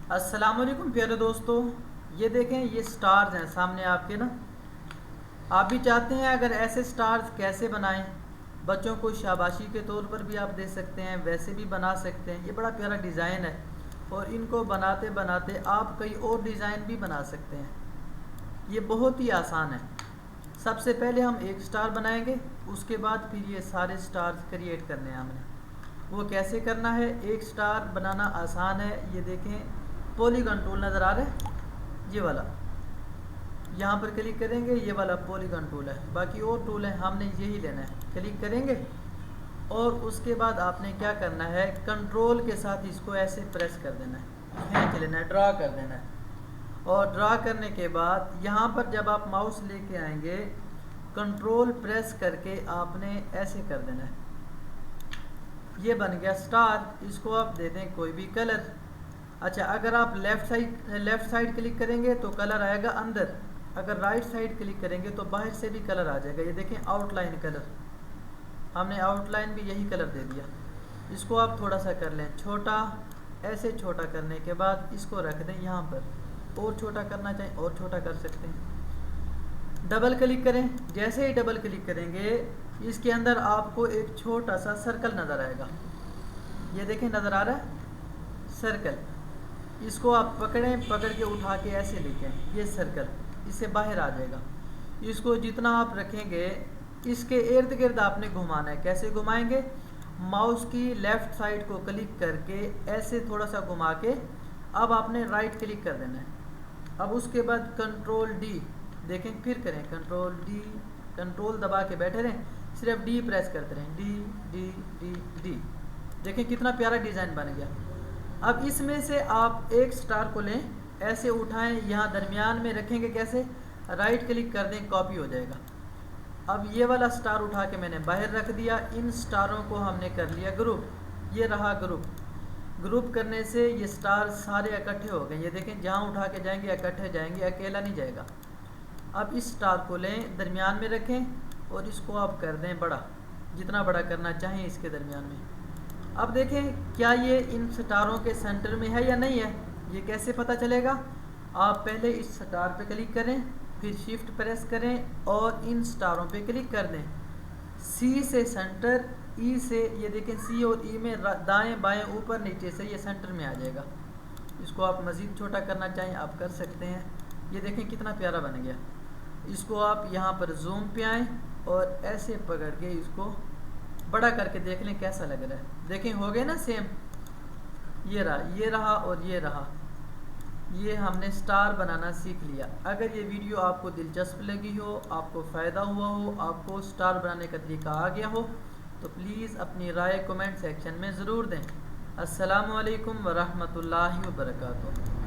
अस्सलाम वालेकुम प्यारे दोस्तों, ये देखें ये स्टार्स हैं सामने आपके ना। आप भी चाहते हैं अगर ऐसे स्टार्स कैसे बनाएं, बच्चों को शाबाशी के तौर पर भी आप दे सकते हैं, वैसे भी बना सकते हैं। ये बड़ा प्यारा डिज़ाइन है और इनको बनाते बनाते आप कई और डिज़ाइन भी बना सकते हैं। ये बहुत ही आसान है। सबसे पहले हम एक स्टार बनाएंगे, उसके बाद फिर ये सारे स्टार्स क्रिएट करने हैं हमने। वो कैसे करना है? एक स्टार बनाना आसान है। ये देखें पॉलीगॉन टूल नज़र आ रहा है, ये वाला, यहाँ पर क्लिक करेंगे, ये वाला पॉलीगॉन टूल है। बाकी और टूल है, हमने यही लेना है। क्लिक करेंगे और उसके बाद आपने क्या करना है, कंट्रोल के साथ इसको ऐसे प्रेस कर देना है, खींच लेना है, ड्रा कर देना है। और ड्रा करने के बाद यहाँ पर जब आप माउस लेके आएंगे, कंट्रोल प्रेस करके आपने ऐसे कर देना है। ये बन गया स्टार। इसको आप दे दें कोई भी कलर। अच्छा, अगर आप लेफ़्ट साइड क्लिक करेंगे तो कलर आएगा अंदर, अगर राइट साइड क्लिक करेंगे तो बाहर से भी कलर आ जाएगा। ये देखें आउटलाइन कलर, हमने आउटलाइन भी यही कलर दे दिया। इसको आप थोड़ा सा कर लें छोटा। ऐसे छोटा करने के बाद इसको रख दें यहाँ पर, और छोटा करना चाहें और छोटा कर सकते हैं। डबल क्लिक करें, जैसे ही डबल क्लिक करेंगे इसके अंदर आपको एक छोटा सा सर्कल नज़र आएगा। ये देखें नज़र आ रहा है सर्कल। इसको आप पकड़ के उठा के ऐसे लेकें, ये सर्कल इससे बाहर आ जाएगा। इसको जितना आप रखेंगे इसके इर्द गिर्द आपने घुमाना है। कैसे घुमाएंगे? माउस की लेफ़्ट साइड को क्लिक करके ऐसे थोड़ा सा घुमा के अब आपने राइट क्लिक कर देना है। अब उसके बाद कंट्रोल डी, देखें फिर करें कंट्रोल डी, कंट्रोल दबा के बैठे रहें, सिर्फ डी प्रेस करते रहें, डी डी डी डी। देखें कितना प्यारा डिज़ाइन बन गया। अब इसमें से आप एक स्टार को लें, ऐसे उठाएं, यहाँ दरमियान में रखेंगे। कैसे? राइट क्लिक कर दें, कॉपी हो जाएगा। अब ये वाला स्टार उठा के मैंने बाहर रख दिया। इन स्टारों को हमने कर लिया ग्रुप, ये रहा ग्रुप। ग्रुप करने से ये स्टार सारे इकट्ठे हो गए। ये देखें जहाँ उठा के जाएंगे इकट्ठे जाएंगे, अकेला नहीं जाएगा। अब इस स्टार को लें, दरमियान में रखें और इसको आप कर दें बड़ा, जितना बड़ा करना चाहें इसके दरमियान में। अब देखें क्या ये इन स्टारों के सेंटर में है या नहीं है। ये कैसे पता चलेगा? आप पहले इस स्टार पे क्लिक करें, फिर शिफ्ट प्रेस करें और इन स्टारों पे क्लिक कर दें। सी से सेंटर, ई से, ये देखें सी और ई में दाएं बाएं ऊपर नीचे से ये सेंटर में आ जाएगा। इसको आप मज़ीद छोटा करना चाहें आप कर सकते हैं। ये देखें कितना प्यारा बन गया। इसको आप यहाँ पर जूम पे आएँ और ऐसे पकड़ के इसको बड़ा करके देख लें कैसा लग रहा है। देखें हो गए ना सेम। ये रहा और ये रहा। ये हमने स्टार बनाना सीख लिया। अगर ये वीडियो आपको दिलचस्प लगी हो, आपको फ़ायदा हुआ हो, आपको स्टार बनाने का तरीका आ गया हो, तो प्लीज़ अपनी राय कमेंट सेक्शन में ज़रूर दें। अस्सलामु अलैकुम वरहमतुल्लाहि वबरकातुहू।